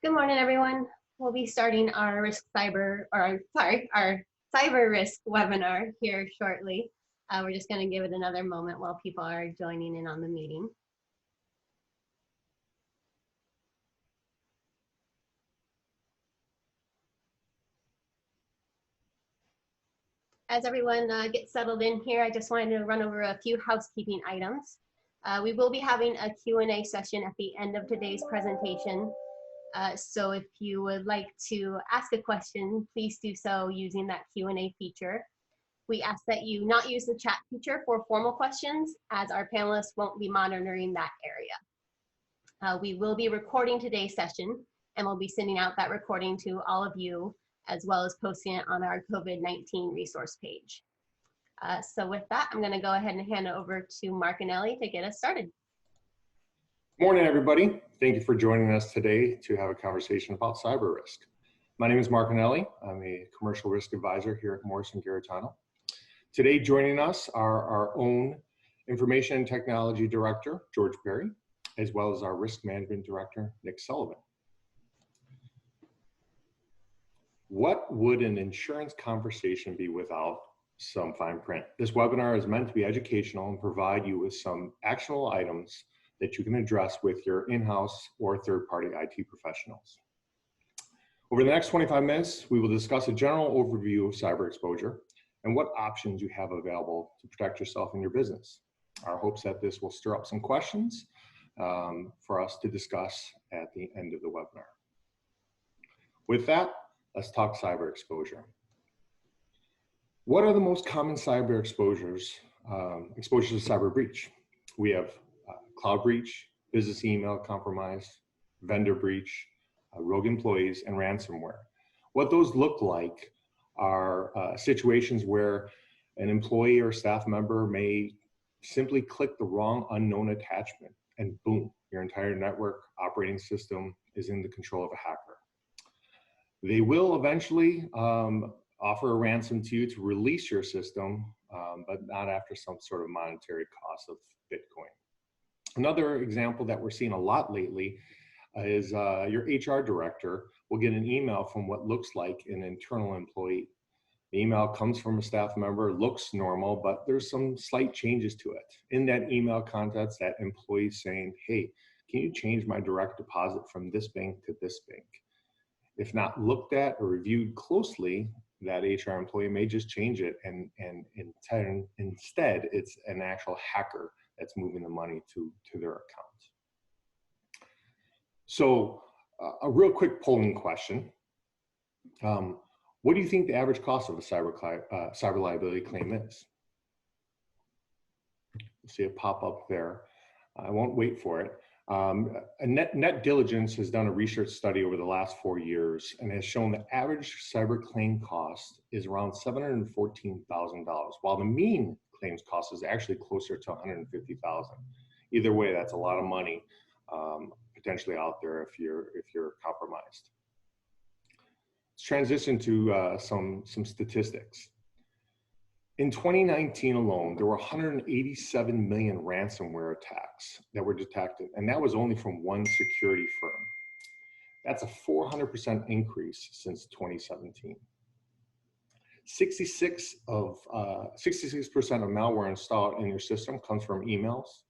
Good morning, everyone. We'll be starting our our cyber risk webinar here shortly. We're just going to give it another moment while people are joining in on the meeting. As everyone gets settled in here, I just wanted to run over a few housekeeping items. We will be having a Q&A session at the end of today's presentation. So if you would like to ask a question, please do so using that Q&A feature. We ask that you not use the chat feature for formal questions, as our panelists won't be monitoring that area. We will be recording today's session, and we'll be sending out that recording to all of you, as well as posting it on our COVID-19 resource page. So with that, I'm going to go ahead and hand it over to Mark and Ellie to get us started. Morning, everybody. Thank you for joining us today to have a conversation about cyber risk. My name is Mark Anelli. I'm a commercial risk advisor here at Morrison Garritano. Today, joining us are our own Information and Technology Director, George Perry, as well as our Risk Management Director, Nick Sullivan. What would an insurance conversation be without some fine print? This webinar is meant to be educational and provide you with some actionable items that you can address with your in-house or third-party IT professionals. Over the next 25 minutes, we will discuss a general overview of cyber exposure and what options you have available to protect yourself and your business. Our hopes that this will stir up some questions for us to discuss at the end of the webinar. With that, let's talk cyber exposure. What are the most common cyber exposures to cyber breach? We have cloud breach, business email compromise, vendor breach, rogue employees, and ransomware. What those look like are situations where an employee or staff member may simply click the wrong unknown attachment, and boom, your entire network operating system is in the control of a hacker. They will eventually offer a ransom to you to release your system, but not after some sort of monetary cost of Bitcoin. Another example that we're seeing a lot lately is your HR director will get an email from what looks like an internal employee. The email comes from a staff member, looks normal, but there's some slight changes to it. In that email context, that employee saying, hey, can you change my direct deposit from this bank to this bank? If not looked at or reviewed closely, that HR employee may just change it, and instead it's an actual hacker that's moving the money to their account. So a real quick polling question. What do you think the average cost of a cyber liability claim is? You'll see it pop up there. I won't wait for it. Net Diligence has done a research study over the last 4 years and has shown the average cyber claim cost is around $714,000, while the mean claims cost is actually closer to $150,000. Either way, that's a lot of money potentially out there if you're compromised. Let's transition to some statistics. In 2019 alone, there were 187 million ransomware attacks that were detected, and that was only from one security firm. That's a 400% increase since 2017. 66% of malware installed in your system comes from emails.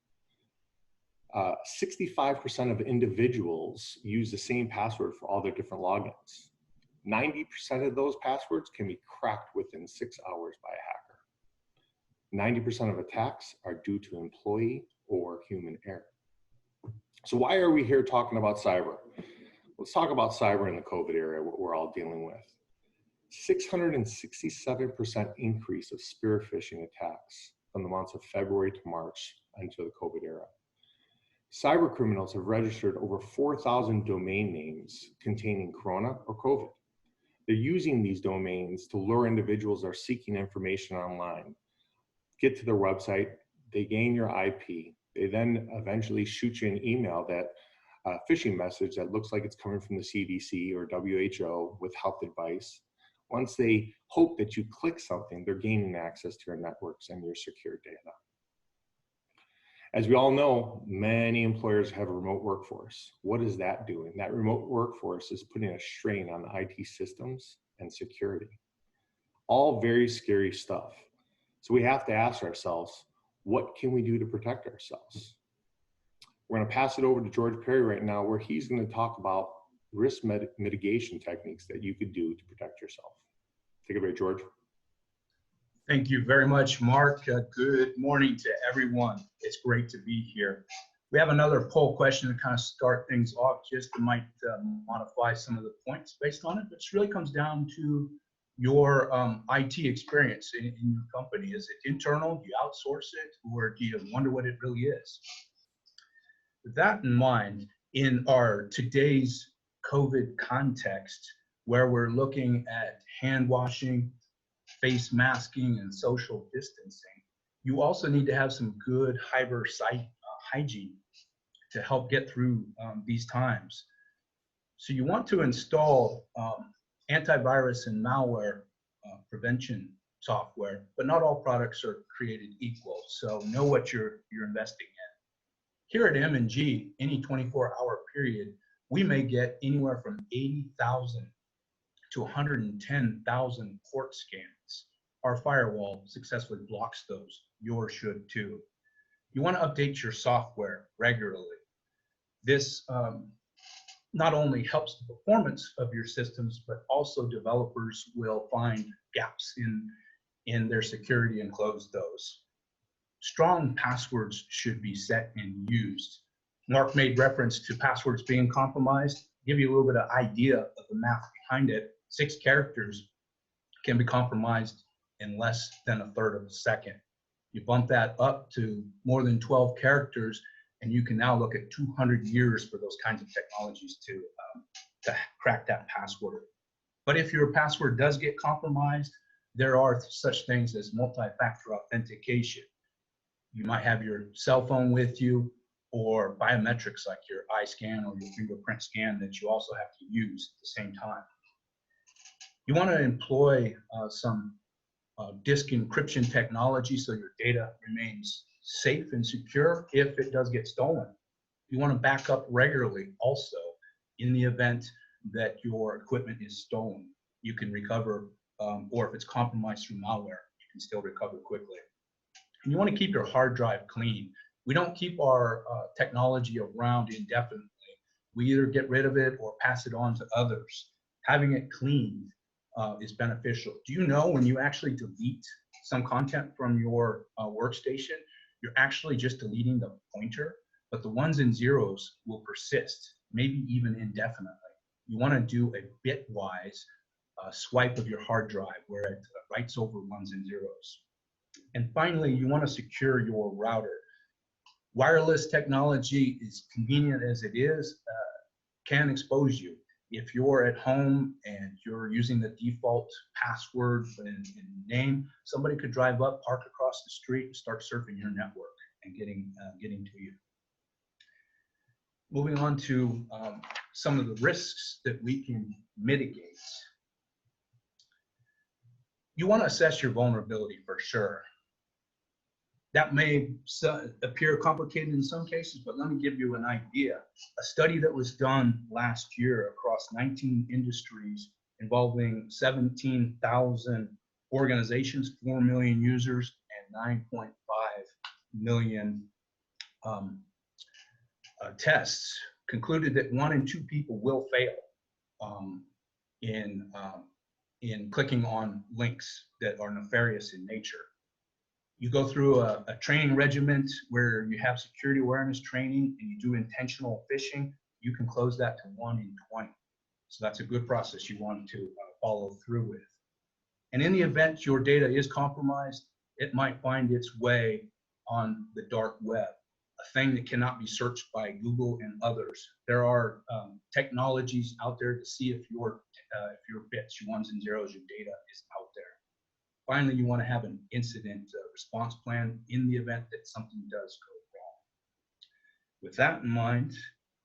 65% of individuals use the same password for all their different logins. 90% of those passwords can be cracked within 6 hours by a hacker. 90% of attacks are due to employee or human error. So why are we here talking about cyber? Let's talk about cyber in the COVID era, what we're all dealing with. 667% increase of spear phishing attacks from the months of February to March until the COVID era. Cyber criminals have registered over 4,000 domain names containing Corona or COVID. They're using these domains to lure individuals that are seeking information online, get to their website, they gain your IP, they then eventually shoot you an email, that phishing message that looks like it's coming from the CDC or WHO with health advice. Once they hope that you click something, they're gaining access to your networks and your secure data. As we all know, many employers have a remote workforce. What is that doing? That remote workforce is putting a strain on the IT systems and security. All very scary stuff. So we have to ask ourselves, what can we do to protect ourselves? We're going to pass it over to George Perry right now, where he's going to talk about risk mitigation techniques that you could do to protect yourself. Take it away, George. Thank you very much, Mark. Good morning to everyone. It's great to be here. We have another poll question to kind of start things off, just to might modify some of the points based on it, but it really comes down to your IT experience in your company. Is it internal? Do you outsource it? Or do you wonder what it really is? With that in mind, in our today's COVID context, where we're looking at hand washing, face masking, and social distancing, you also need to have some good hygiene to help get through these times. So you want to install antivirus and malware prevention software, but not all products are created equal. So know what you're investing in. Here at M&G, any 24-hour period, we may get anywhere from 80,000 to 110,000 port scans. Our firewall successfully blocks those. Yours should too. You want to update your software regularly. This not only helps the performance of your systems, but also developers will find gaps in their security and close those. Strong passwords should be set and used. Mark made reference to passwords being compromised. Give you a little bit of idea of the math behind it. 6 characters can be compromised in less than a third of a second. You bump that up to more than 12 characters, and you can now look at 200 years for those kinds of technologies to crack that password. But if your password does get compromised, there are such things as multi-factor authentication. You might have your cell phone with you, or biometrics like your eye scan or your fingerprint scan that you also have to use at the same time. You want to employ some disk encryption technology so your data remains safe and secure if it does get stolen. You want to back up regularly also in the event that your equipment is stolen. You can recover, or if it's compromised through malware, you can still recover quickly. And you want to keep your hard drive clean. We don't keep our technology around indefinitely. We either get rid of it or pass it on to others. Having it cleaned is beneficial. Do you know when you actually delete some content from your workstation, you're actually just deleting the pointer, but the ones and zeros will persist, maybe even indefinitely. You want to do a bitwise swipe of your hard drive where it writes over ones and zeros. And finally, you want to secure your router. Wireless technology, as convenient as it is, can expose you. If you're at home and you're using the default password and name, somebody could drive up, park across the street, and start surfing your network and getting to you. Moving on to some of the risks that we can mitigate. You want to assess your vulnerability for sure. That may appear complicated in some cases, but let me give you an idea. A study that was done last year across 19 industries involving 17,000 organizations, 4 million users, and 9.5 million tests concluded that 1 in 2 people will fail in clicking on links that are nefarious in nature. You go through a training regiment where you have security awareness training and you do intentional phishing, you can close that to 1 in 20. So that's a good process you want to follow through with. And in the event your data is compromised, it might find its way on the dark web, a thing that cannot be searched by Google and others. There are technologies out there to see if your bits, your ones and zeros, your data is out there. Finally, you want to have an incident response plan in the event that something does go wrong. With that in mind,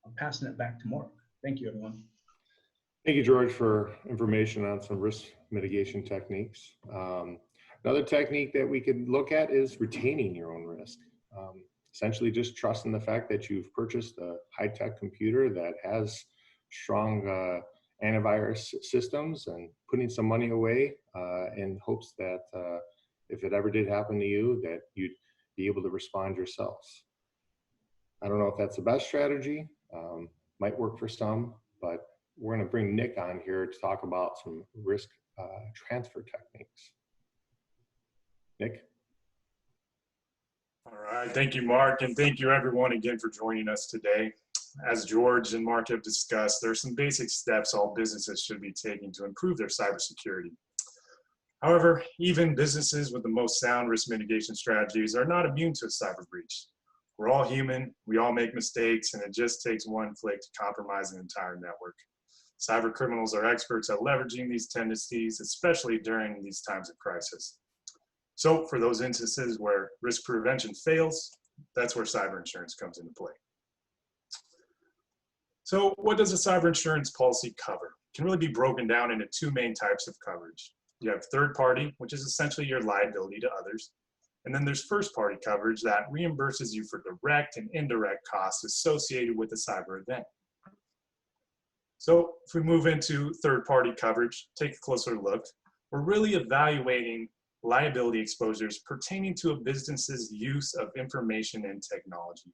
I'm passing it back to Mark. Thank you, everyone. Thank you, George, for information on some risk mitigation techniques. Another technique that we could look at is retaining your own risk. essentially just trust in the fact that you've purchased a high-tech computer that has strong antivirus systems, and putting some money away in hopes that if it ever did happen to you, that you'd be able to respond yourselves. I don't know if that's the best strategy, might work for some, but we're going to bring Nick on here to talk about some risk transfer techniques. Nick? All right, thank you, Mark, and thank you everyone again for joining us today. As George and Mark have discussed, there are some basic steps all businesses should be taking to improve their cybersecurity. However, even businesses with the most sound risk mitigation strategies are not immune to a cyber breach. We're all human, we all make mistakes, and it just takes one click to compromise an entire network. Cyber criminals are experts at leveraging these tendencies, especially during these times of crisis. So for those instances where risk prevention fails, that's where cyber insurance comes into play. So what does a cyber insurance policy cover? It can really be broken down into two main types of coverage. You have third party, which is essentially your liability to others. And then there's first party coverage that reimburses you for direct and indirect costs associated with a cyber event. So if we move into third party coverage, take a closer look, we're really evaluating liability exposures pertaining to a business's use of information and technology.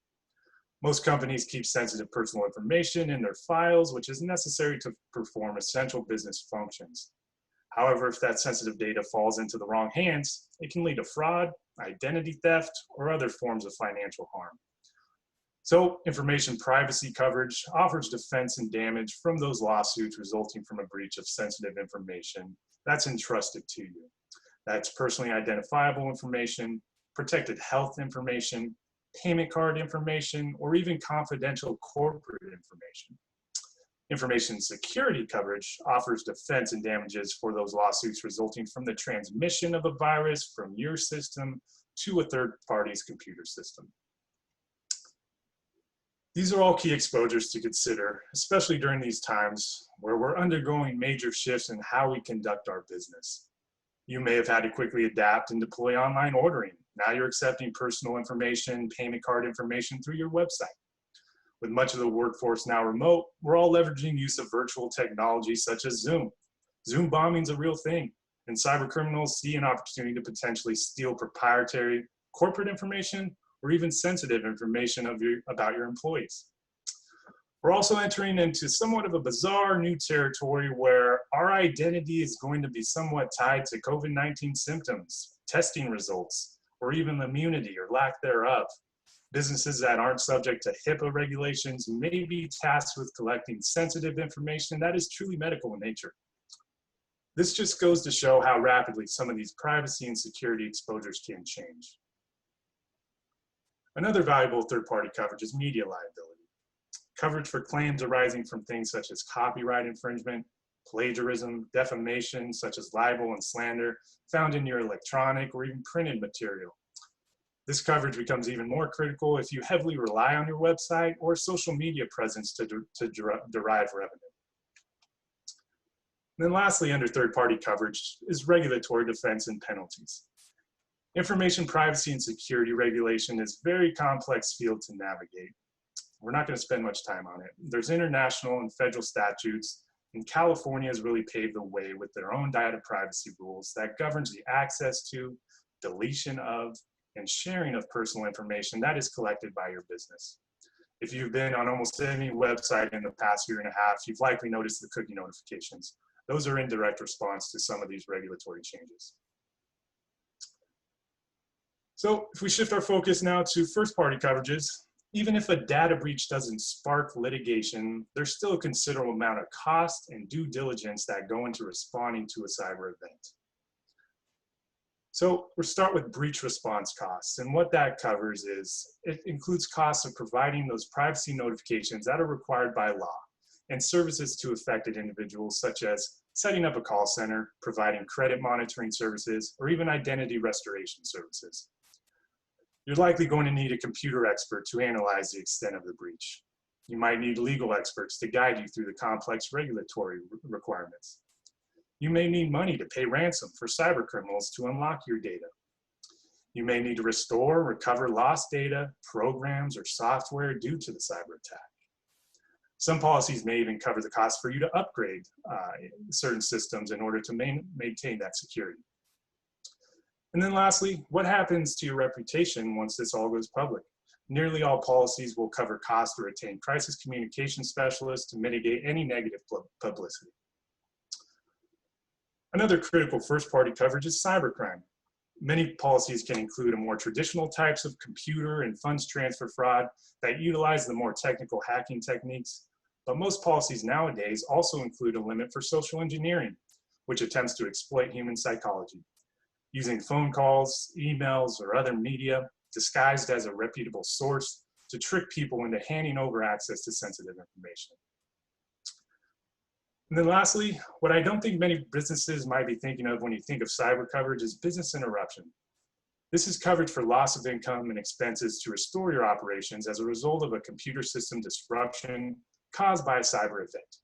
Most companies keep sensitive personal information in their files, which is necessary to perform essential business functions. However, if that sensitive data falls into the wrong hands, it can lead to fraud, identity theft, or other forms of financial harm. So, information privacy coverage offers defense and damage from those lawsuits resulting from a breach of sensitive information that's entrusted to you. That's personally identifiable information, protected health information, payment card information, or even confidential corporate information. Information security coverage offers defense and damages for those lawsuits resulting from the transmission of a virus from your system to a third party's computer system. These are all key exposures to consider, especially during these times where we're undergoing major shifts in how we conduct our business. You may have had to quickly adapt and deploy online ordering. Now you're accepting personal information, payment card information through your website. With much of the workforce now remote, we're all leveraging use of virtual technology such as Zoom. Zoom bombing is a real thing, and cyber criminals see an opportunity to potentially steal proprietary corporate information or even sensitive information about your employees. We're also entering into somewhat of a bizarre new territory where our identity is going to be somewhat tied to COVID-19 symptoms, testing results, or even immunity or lack thereof. Businesses that aren't subject to HIPAA regulations may be tasked with collecting sensitive information that is truly medical in nature. This just goes to show how rapidly some of these privacy and security exposures can change. Another valuable third-party coverage is media liability. Coverage for claims arising from things such as copyright infringement, plagiarism, defamation, such as libel and slander, found in your electronic or even printed material. This coverage becomes even more critical if you heavily rely on your website or social media presence to derive revenue. And then lastly, under third-party coverage is regulatory defense and penalties. Information privacy and security regulation is a very complex field to navigate. We're not going to spend much time on it. There's international and federal statutes, and California has really paved the way with their own data privacy rules that governs the access to, deletion of, and sharing of personal information that is collected by your business. If you've been on almost any website in the past year and a half, you've likely noticed the cookie notifications. Those are in direct response to some of these regulatory changes. So if we shift our focus now to first-party coverages, even if a data breach doesn't spark litigation, there's still a considerable amount of cost and due diligence that go into responding to a cyber event. So we'll start with breach response costs. And what that covers is, it includes costs of providing those privacy notifications that are required by law and services to affected individuals, such as setting up a call center, providing credit monitoring services, or even identity restoration services. You're likely going to need a computer expert to analyze the extent of the breach. You might need legal experts to guide you through the complex regulatory requirements. You may need money to pay ransom for cyber criminals to unlock your data. You may need to restore or recover lost data, programs, or software due to the cyber attack. Some policies may even cover the cost for you to upgrade certain systems in order to maintain that security. And then lastly, what happens to your reputation once this all goes public? Nearly all policies will cover costs to retain crisis communication specialists to mitigate any negative publicity. Another critical first-party coverage is cybercrime. Many policies can include a more traditional types of computer and funds transfer fraud that utilize the more technical hacking techniques, but most policies nowadays also include a limit for social engineering, which attempts to exploit human psychology, using phone calls, emails, or other media disguised as a reputable source to trick people into handing over access to sensitive information. And then lastly, what I don't think many businesses might be thinking of when you think of cyber coverage is business interruption. This is coverage for loss of income and expenses to restore your operations as a result of a computer system disruption caused by a cyber event.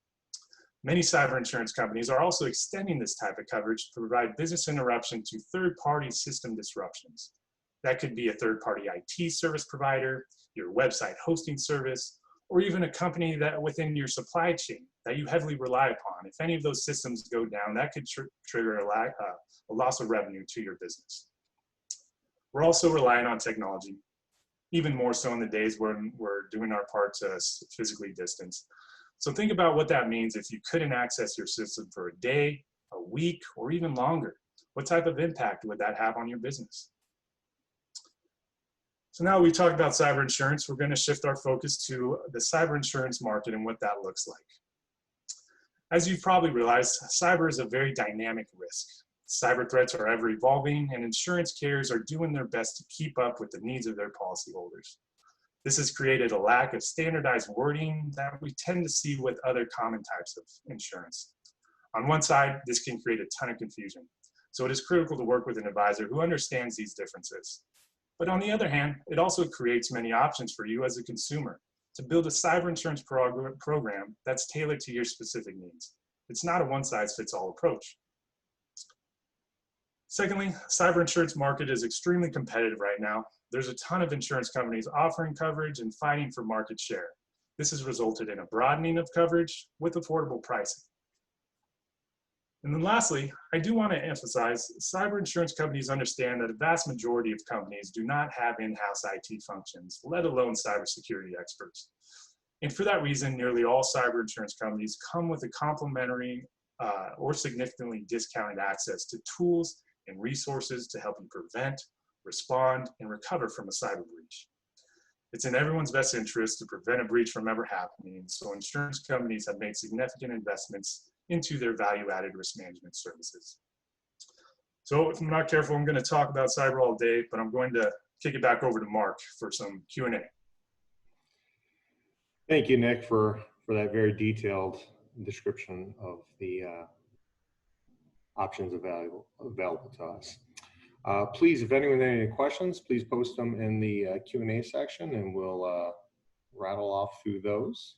Many cyber insurance companies are also extending this type of coverage to provide business interruption to third-party system disruptions. That could be a third-party IT service provider, your website hosting service, or even a company that within your supply chain that you heavily rely upon. If any of those systems go down, that could trigger a loss of revenue to your business. We're also relying on technology, even more so in the days when we're doing our part to physically distance. So think about what that means if you couldn't access your system for a day, a week, or even longer. What type of impact would that have on your business? So now we talked about cyber insurance, we're going to shift our focus to the cyber insurance market and what that looks like. As you've probably realized, cyber is a very dynamic risk. Cyber threats are ever evolving, and insurance carriers are doing their best to keep up with the needs of their policyholders. This has created a lack of standardized wording that we tend to see with other common types of insurance. On one side, this can create a ton of confusion. So it is critical to work with an advisor who understands these differences. But on the other hand, it also creates many options for you as a consumer to build a cyber insurance program that's tailored to your specific needs. It's not a one-size-fits-all approach. Secondly, cyber insurance market is extremely competitive right now. There's a ton of insurance companies offering coverage and fighting for market share. This has resulted in a broadening of coverage with affordable pricing. And then lastly, I do want to emphasize, cyber insurance companies understand that a vast majority of companies do not have in-house IT functions, let alone cybersecurity experts. And for that reason, nearly all cyber insurance companies come with a complimentary or significantly discounted access to tools and resources to help you prevent, respond, and recover from a cyber breach. It's in everyone's best interest to prevent a breach from ever happening, so insurance companies have made significant investments into their value-added risk management services. So if I'm not careful, I'm going to talk about cyber all day, but I'm going to kick it back over to Mark for some Q&A. Thank you, Nick, for that very detailed description of the options available to us. Please, if anyone has any questions, please post them in the Q&A section and we'll rattle off through those.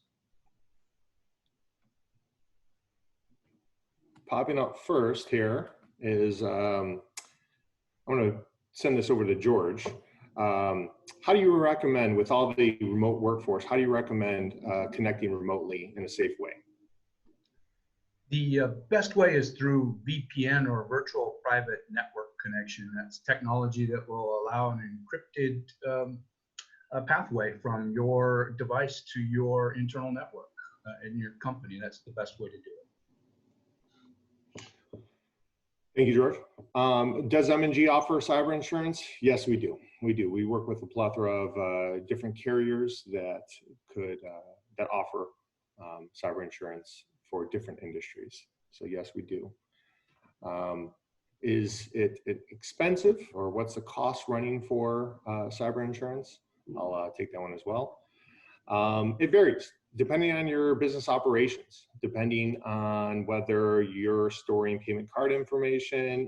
Popping up first here is, I'm going to send this over to George. How do you recommend, with all the remote workforce, how do you recommend connecting remotely in a safe way? The best way is through VPN or virtual private network connection. That's technology that will allow an encrypted pathway from your device to your internal network in your company. That's the best way to do it. Thank you, George. Does M&G offer cyber insurance? Yes, we do. We do. We work with a plethora of different carriers that could that offer cyber insurance for different industries. So yes, we do. Is it expensive, or what's the cost running for cyber insurance? I'll take that one as well. It varies depending on your business operations, depending on whether you're storing payment card information,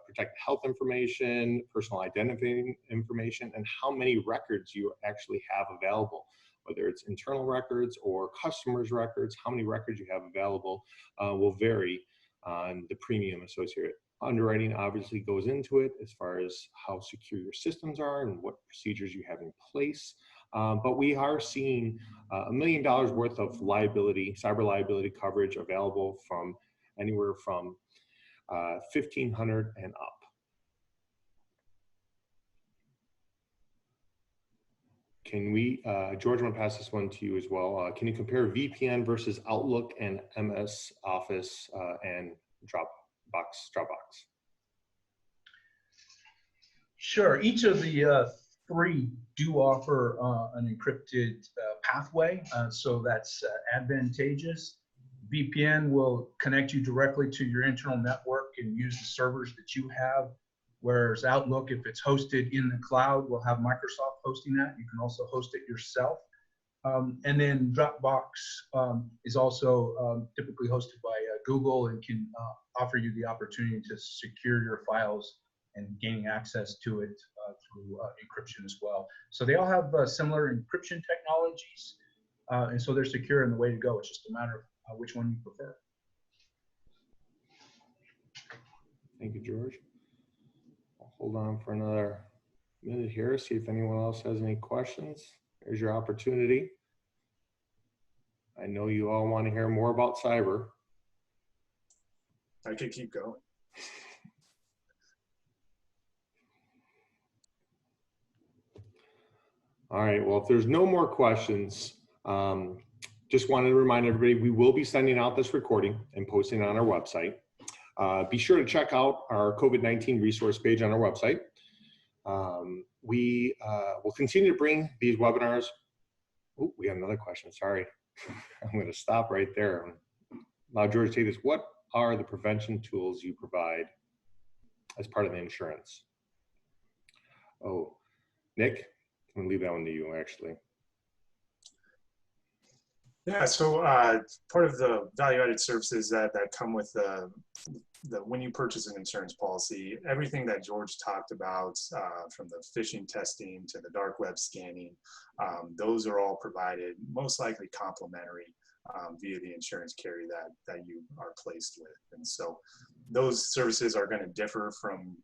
protected health information, personal identifying information, and how many records you actually have available. Whether it's internal records or customers' records, how many records you have available will vary on the premium associated. Underwriting obviously goes into it as far as how secure your systems are and what procedures you have in place. But we are seeing $1 million worth of liability, cyber liability coverage available from anywhere from $1,500 and up. Can we, George, I'm gonna pass this one to you as well. Can you compare VPN versus Outlook and MS Office and Dropbox? Sure. Each of the three do offer an encrypted pathway, so that's advantageous. VPN will connect you directly to your internal network and use the servers that you have, whereas Outlook, if it's hosted in the cloud, will have Microsoft hosting that. You can also host it yourself. And then Dropbox is also typically hosted by Google and can offer you the opportunity to secure your files and gaining access to it through encryption as well. So they all have similar encryption technologies, and so they're secure in the way to go. It's just a matter of which one you prefer. Thank you, George. I'll hold on for another minute here, see if anyone else has any questions. There's your opportunity. I know you all want to hear more about cyber. I could keep going. All right, well, if there's no more questions, just wanted to remind everybody, we will be sending out this recording and posting it on our website. Be sure to check out our COVID-19 resource page on our website. We will continue to bring these webinars. Oh, we have another question, sorry. I'm gonna stop right there. Allow George to take this. What are the prevention tools you provide as part of the insurance? Oh, Nick? I'm gonna leave that one to you, actually. Yeah, so part of the value-added services that come with when you purchase an insurance policy, everything that George talked about, from the phishing testing to the dark web scanning, those are all provided, most likely complimentary, via the insurance carrier that you are placed with. And so those services are going to differ from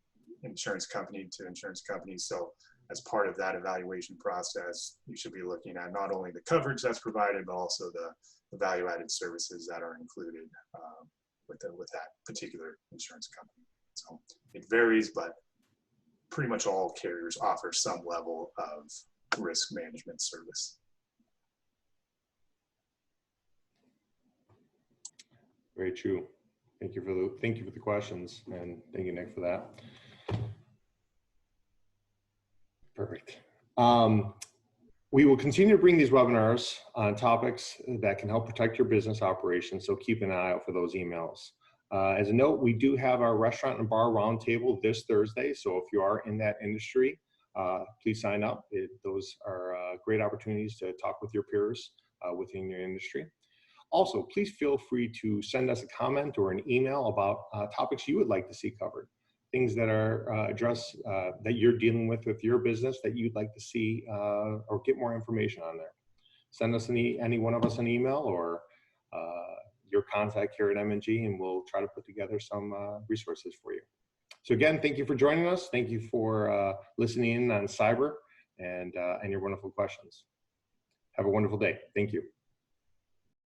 insurance company to insurance company. So as part of that evaluation process, you should be looking at not only the coverage that's provided, but also the value-added services that are included with that particular insurance company. So it varies, but pretty much all carriers offer some level of risk management service. Very true. Thank you for the questions, and thank you, Nick, for that. Perfect. We will continue to bring these webinars on topics that can help protect your business operations, so keep an eye out for those emails. As a note, we do have our restaurant and bar roundtable this Thursday, so if you are in that industry, please sign up. Those are great opportunities to talk with your peers within your industry. Also, please feel free to send us a comment or an email about topics you would like to see covered. Things that are addressed that you're dealing with your business that you'd like to see or get more information on there. Send us any one of us an email or your contact here at M&G, and we'll try to put together some resources for you. So again, thank you for joining us. Thank you for listening in on cyber and your wonderful questions. Have a wonderful day. Thank you.